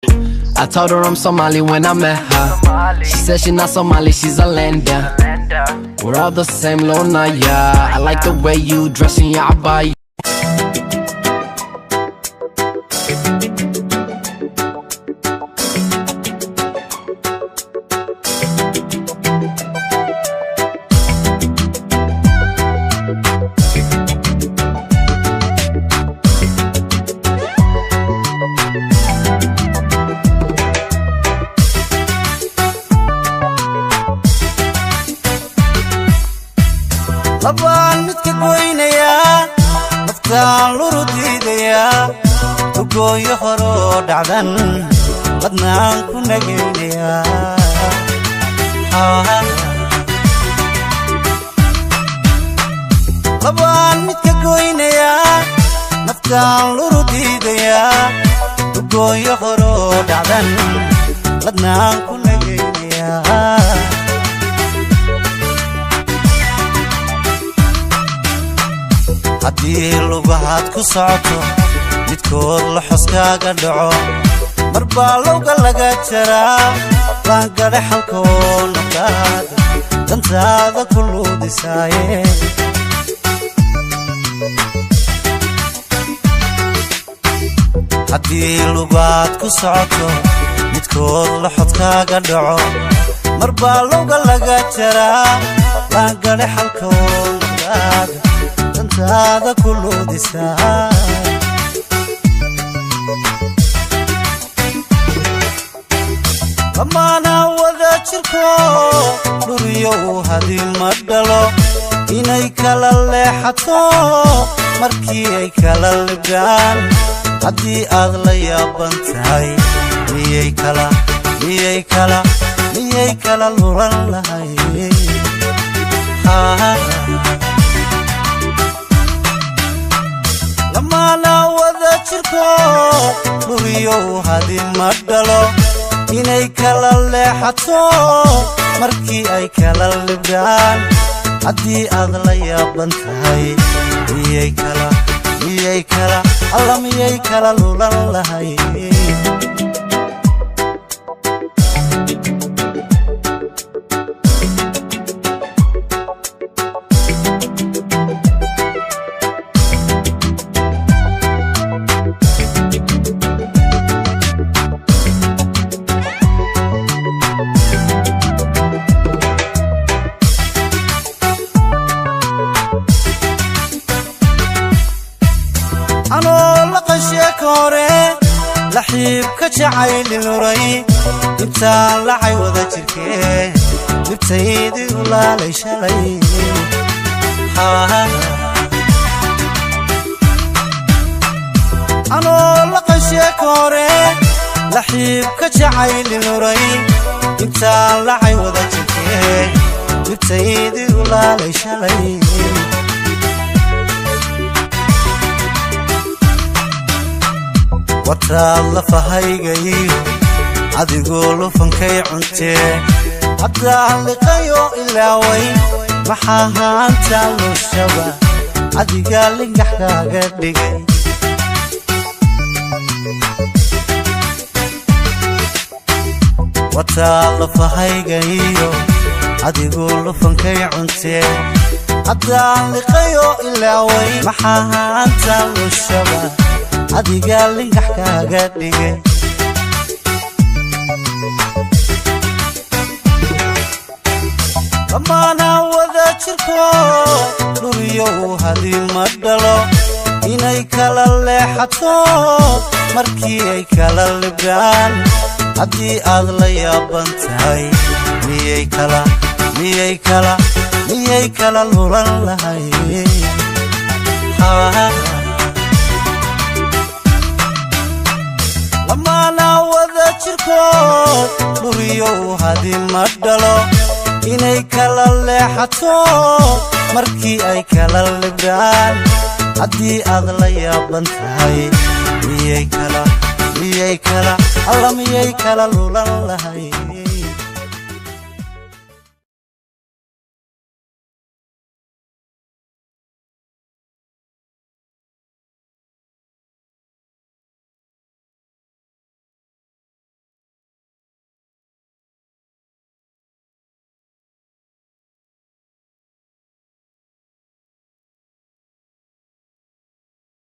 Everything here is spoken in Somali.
I told her I'm Somali when I met her. She said she not Somali, she's a Landa. We're all the same, Lona, yeah. I like the way you dress in your abaya. Laban midka goynaya naftaan lurudidaya ugoyo horo dhacdan badnaan ku nageynaya Laban midka goynaya naftaan lurudidaya ugoyo horo dhacdan badnaan ku nageynaya haddii lugahaad ku socoto midkood la xoskaaga dhaco marbaa lowga laga jaraa waan gadhay xalkoo naftaada dantaada ku luudisaaye haddii lugahaad ku socoto midkood la xodkaaga dhaco marbaa lowga laga jaraa waan gadhay xalkoo naftaada dantaada ku luudisaa lamaana wada jirko dhuriyo hadii ma dhalo inay kala leexato markii ay kala libdhaan haddii aad la yaaban tahay miyay kala luran lahay lamaana wada jirko dhuriyo hadii ma dhalo inay kala leexato markii ay kala libdhaan haddii aad la yaaban tahay miyay kala lulan lahay anoo la qasheekore laxiibka jacayli nuray intaan lacay wada jirkee libtaydii u laalay shalay anoo la qasheekore laxiibka jacayli nuray intaan lacay wada jirkee libtaydii u laalay shalay wataad lafahaygayo adigoo lufankay cuntee haddaan liqayo ilaaway maxaa haantaan lushaba adigaa lingax kaaga dhigay wataad lafahaygayo adigoo lufankay cuntee haddaan liqayo ilaaway maxaa haantaan lushaba adigaa lingax kaaga dhigay lamaana wada jirko dhuriyo hadii ma dhalo inay kala leexato markii ay kala libdhaan haddii aad la yaaban tahay miyay kala lulan lahay lamaana wada jirko dhuriyo hadii ma dhalo inay kala leexato markii ay kala libdhaan haddii aad la yaaban tahay miyay kala lulan lahay